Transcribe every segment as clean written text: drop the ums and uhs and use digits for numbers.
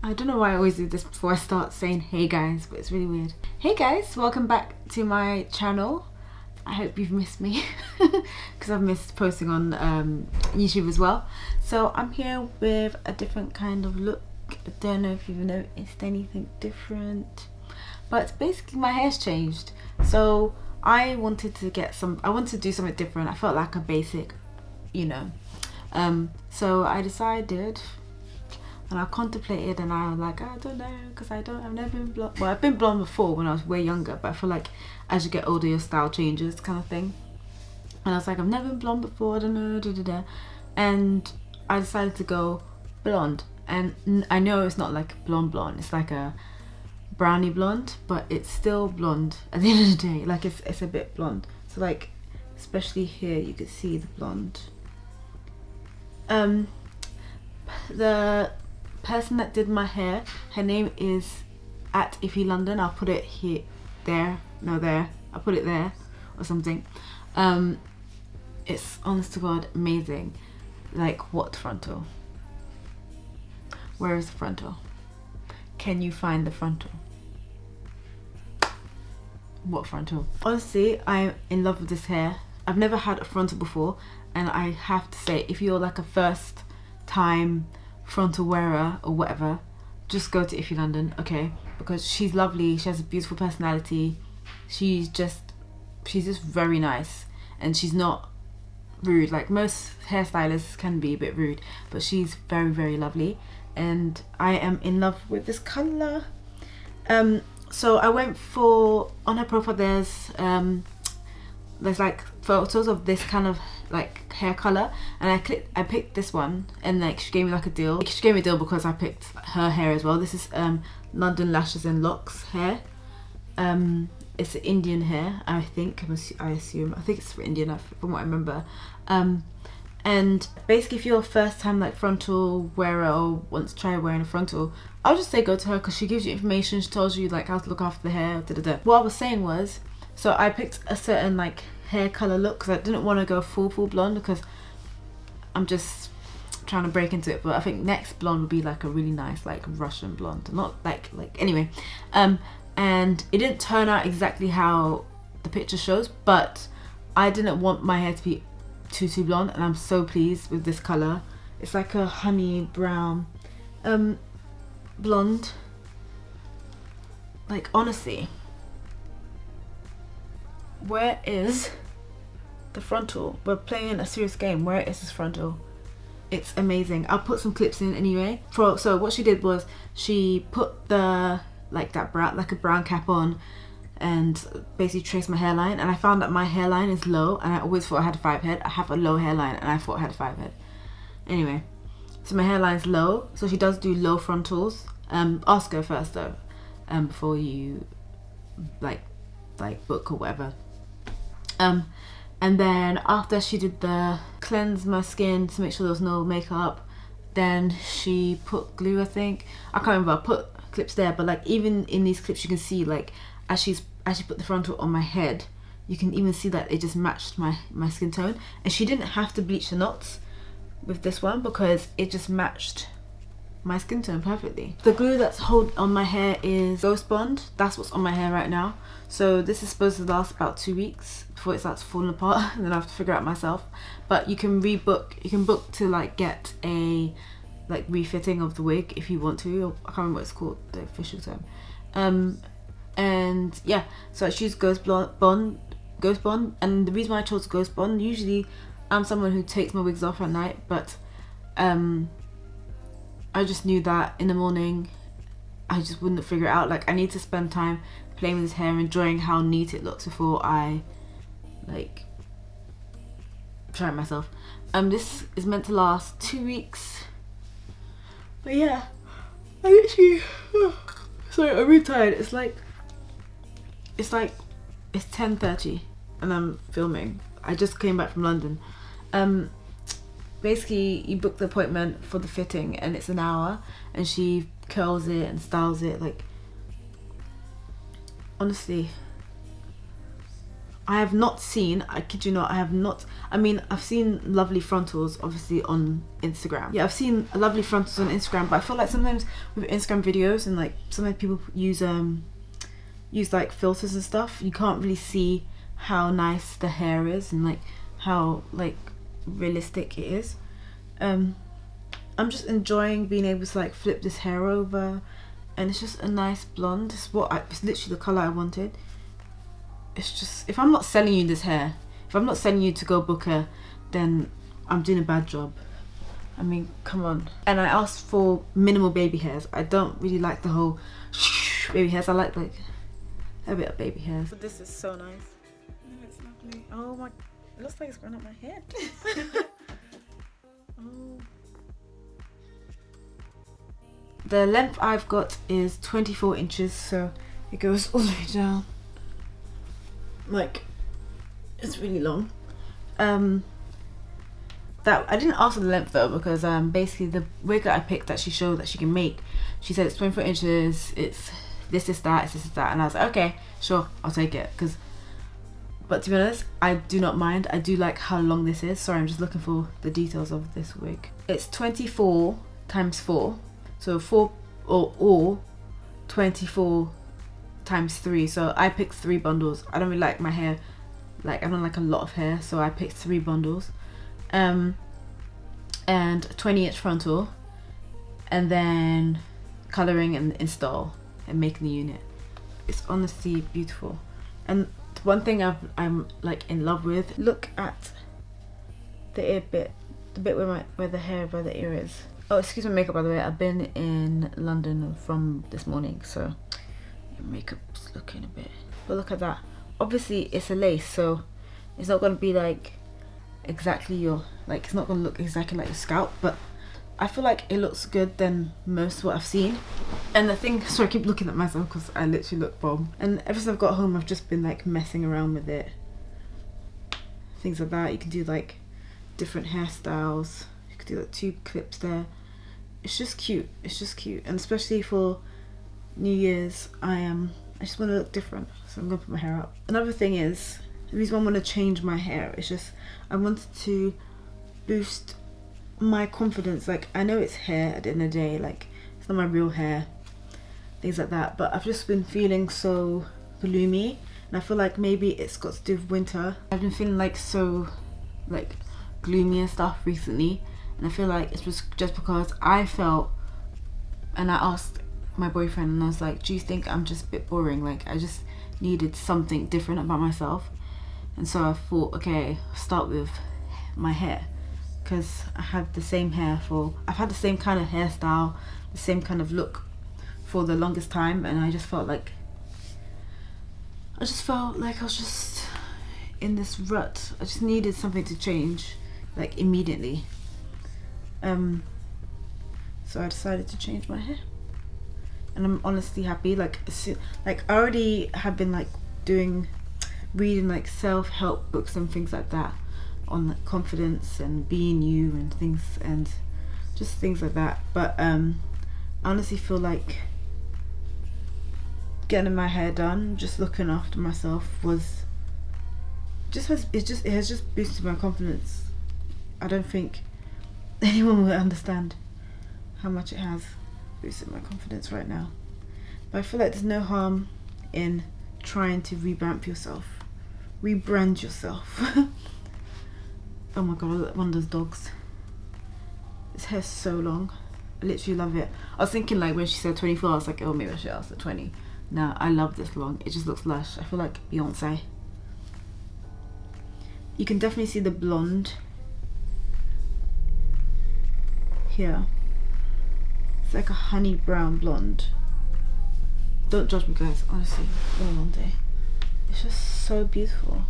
I don't know why I always do this before I start saying hey guys, but it's really weird. Hey guys, welcome back to my channel. I hope you've missed me because I've missed posting on YouTube as well. So I'm here with a different kind of look. I don't know if you've noticed anything different, but basically my hair's changed. So I wanted to do something different. I felt like a basic, you know. So I decided, and I contemplated, and I was like, I don't know, because I've never been blonde. Well, I've been blonde before when I was way younger, but I feel like as you get older your style changes, kind of thing. And I was like, I've never been blonde before, I don't know, and I decided to go blonde. And I know it's not like blonde, it's like a brownie blonde, but it's still blonde at the end of the day. Like it's a bit blonde. So like, especially here, you could see the blonde. The person that did my hair, her name is at Ifylondon. I'll put it here, there, I'll put it there or something. It's honest to God amazing. Like, what frontal? Where is the frontal? Can you find the frontal? What frontal? Honestly, I'm in love with this hair. I've never had a frontal before, and I have to say, if you're like a first time frontal wearer or whatever, just go to Ifylondon, okay? Because she's lovely, she has a beautiful personality, she's just very nice, and she's not rude. Like most hairstylists can be a bit rude, but she's very, very lovely, and I am in love with this colour. So I went for, on her profile there's like photos of this kind of like hair color, and I picked this one, and like she gave me like a deal. She gave me a deal because I picked her hair as well. This is Londonlashesandlocks hair. It's Indian hair, I think. I assume. I think it's for Indian, from what I remember. And basically, if you're a first time like frontal wearer or wants to try wearing a frontal, I'll just say go to her, because she gives you information. She tells you like how to look after the hair. What I was saying was, so I picked a certain like hair color look because I didn't want to go full blonde, because I'm just trying to break into it. But I think next blonde would be like a really nice like Russian blonde, not like anyway. And it didn't turn out exactly how the picture shows, but I didn't want my hair to be too blonde, and I'm so pleased with this color. It's like a honey brown blonde. Like, honestly, where is the frontal? We're playing a serious game. Where is this frontal? It's amazing. I'll put some clips in anyway. So what she did was she put the a brown cap on and basically traced my hairline, and I found that my hairline is low, and I always thought I had a 5 head. I have a low hairline, and I thought I had a 5 head. Anyway, so my hairline's low, so she does do low frontals. Ask her first though, before you like book or whatever. And then after she did the cleanse my skin to make sure there was no makeup, then she put glue, I think. I can't remember. I put clips there, but like even in these clips you can see like as she put the frontal on my head, you can even see that it just matched my skin tone. And she didn't have to bleach the knots with this one because it just matched my skin tone perfectly. The glue that's on my hair is Ghost Bond. That's what's on my hair right now. So this is supposed to last about 2 weeks before it starts falling apart, and then I have to figure out myself. But you can book to like get a like refitting of the wig if you want to. I can't remember what it's called, the official term. And yeah, so I choose Ghost Bond. And the reason why I chose Ghost Bond, usually I'm someone who takes my wigs off at night, but I just knew that in the morning I just wouldn't figure it out. Like, I need to spend time playing with this hair, enjoying how neat it looks before I like try it myself. This is meant to last 2 weeks, but yeah, I literally sorry, I'm really tired. It's 10:30 and I'm filming. I just came back from London. Basically you book the appointment for the fitting and it's an hour, and she curls it and styles it. Like, honestly, I have not seen, I kid you not, I have not, I mean, I've seen lovely frontals obviously on Instagram. Yeah, I've seen lovely frontals on Instagram, but I feel like sometimes with Instagram videos and like sometimes people use like filters and stuff, you can't really see how nice the hair is and like how like realistic it is. I'm just enjoying being able to like flip this hair over, and it's just a nice blonde. It's literally the color I wanted. It's just, if I'm not selling you this hair, if I'm not selling you to go book her, then I'm doing a bad job. I mean, come on. And I asked for minimal baby hairs. I don't really like the whole baby hairs. I like a bit of baby hairs. But this is so nice. Oh, it's lovely. Oh my, it looks like it's growing up my head. Oh. The length I've got is 24 inches, so it goes all the way down. Like, it's really long. That I didn't ask for the length though, because basically the wig that I picked that she showed that she can make, she said it's 24 inches, it's this is that, it's this is that, and I was like, okay, sure, I'll take it. But to be honest, I do not mind. I do like how long this is. Sorry, I'm just looking for the details of this wig. It's 24 times 4, so 4 or 24 times 3. So I picked 3 bundles. I don't really like my hair, like I don't like a lot of hair, so I picked 3 bundles. And 20-inch frontal, and then colouring and install and making the unit. It's honestly beautiful. And one thing I'm like in love with, look at the ear bit, the bit where the ear is. Oh, excuse my makeup by the way, I've been in London from this morning, so your makeup's looking a bit, but look at that. Obviously it's a lace, so it's not going to be like exactly your, like it's not going to look exactly like your scalp, but I feel like it looks good than most of what I've seen. And the thing, sorry I keep looking at myself because I literally look bomb, and ever since I've got home I've just been like messing around with it, things like that. You can do like different hairstyles, you could do like 2 clips there. It's just cute, it's just cute, and especially for New Year's I just want to look different, so I'm gonna put my hair up. Another thing is, the reason why I want to change my hair is just I wanted to boost my confidence. Like I know it's hair at the end of the day, like it's not my real hair, things like that, but I've just been feeling so gloomy, and I feel like maybe it's got to do with winter. I've been feeling like so like gloomy and stuff recently, and I feel like it was just because I felt, and I asked my boyfriend and I was like, do you think I'm just a bit boring? Like I just needed something different about myself. And so I thought, okay, start with my hair, because I had the same hair I've had the same kind of hairstyle, the same kind of look for the longest time, and I just felt like I was just in this rut. I just needed something to change, like immediately. So I decided to change my hair, and I'm honestly happy. Like I already have been like reading like self-help books and things like that on like confidence and being you and things, and just things like that, but I honestly feel like getting my hair done, just looking after myself it has just boosted my confidence. I don't think anyone will understand how much it has boosted my confidence right now, but I feel like there's no harm in trying to rebrand yourself. Oh my god, I look like one of those dogs. His hair's so long. I literally love it. I was thinking like when she said 24, I was like, oh maybe I should ask for 20. Nah, I love this long. It just looks lush. I feel like Beyonce. You can definitely see the blonde here. It's like a honey brown blonde. Don't judge me guys, honestly, it's been a long day. It's just so beautiful.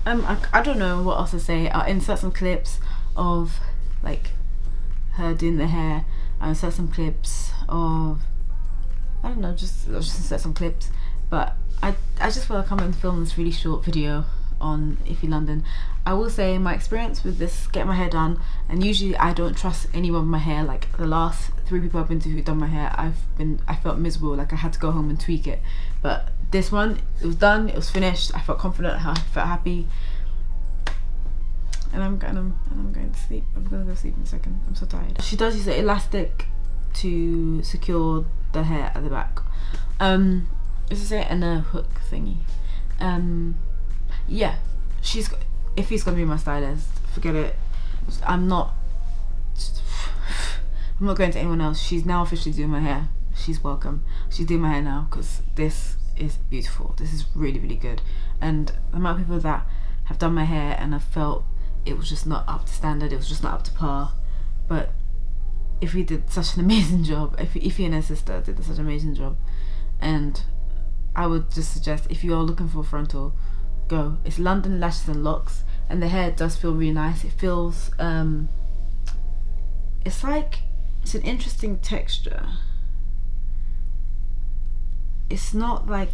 I don't know what else to say. I'll insert some clips of like her doing the hair. I'll insert some clips of, I don't know, I'll just insert some clips. But I just feel like I'm going to film this really short video on Ifylondon. I will say my experience with this get my hair done, and usually I don't trust anyone with my hair. Like the last 3 people I've been to who've done my hair, I felt miserable, like I had to go home and tweak it. But this one, it was done, it was finished, I felt confident, I felt happy. And I'm going to sleep. I'm gonna go sleep in a second. I'm so tired. She does use an elastic to secure the hair at the back. Is it and a hook thingy. Yeah, if he's gonna be my stylist, forget it. I'm not going to anyone else. She's now officially doing my hair. She's welcome. She's doing my hair now because this is beautiful. This is really, really good. And the amount of people that have done my hair and I felt it was just not up to standard, it was just not up to par. But Ify did such an amazing job. Ify and her sister did such an amazing job. And I would just suggest, if you are looking for a frontal, go. It's London Lashes and Locks, and the hair does feel really nice. It feels it's an interesting texture. It's not like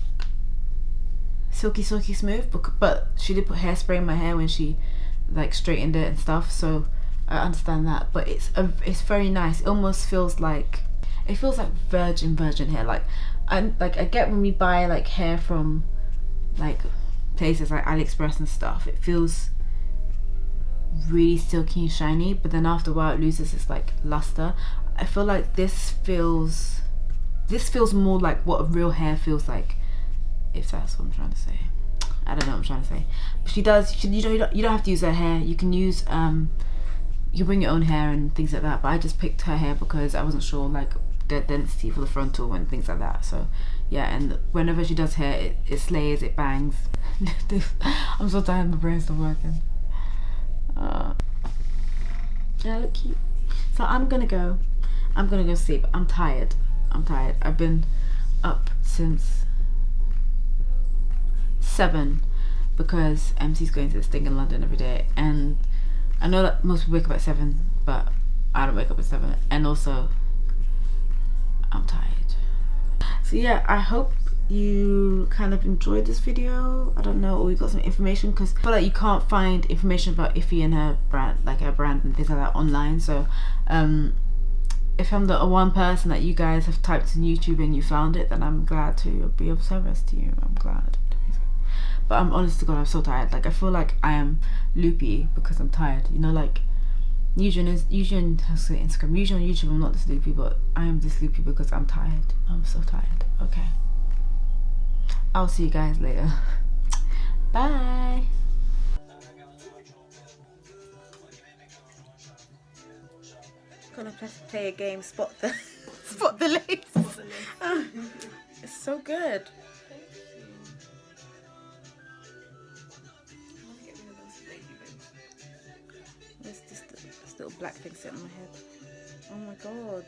silky smooth, but she did put hairspray in my hair when she like straightened it and stuff, so I understand that. But it's very nice. It almost feels like virgin hair. Like I get when we buy like hair from like places like AliExpress and stuff, it feels really silky and shiny, but then after a while it loses its like luster. I feel like this feels more like what a real hair feels like, if that's what I'm trying to say. I don't know what I'm trying to say. But you don't have to use her hair. You can use you bring your own hair and things like that, but I just picked her hair because I wasn't sure like the density for the frontal and things like that. So yeah, and whenever she does hair, it slays, it bangs. I'm so tired, my brain's still working. Yeah, look cute. So I'm gonna go sleep. I'm tired. I've been up since 7 because MC's going to this thing in London every day, and I know that most people wake up at 7, but I don't wake up at 7, and also I'm tired. So yeah, I hope you kind of enjoyed this video. I don't know, or you got some information, because I feel like you can't find information about Ify and her brand, like her brand and things like that online. So if I'm the one person that you guys have typed in YouTube and you found it, then I'm glad to be of service to you. I'm glad. But I'm honest to God, I'm so tired. Like I feel like I am loopy because I'm tired. You know, like usually on Instagram, usually on YouTube I'm not this loopy, but I am this loopy because I'm tired. I'm so tired. Okay, I'll see you guys later. Bye. Gonna play a game. Spot the lace. Oh, it's so good. There's this little black thing sitting on my head. Oh my god.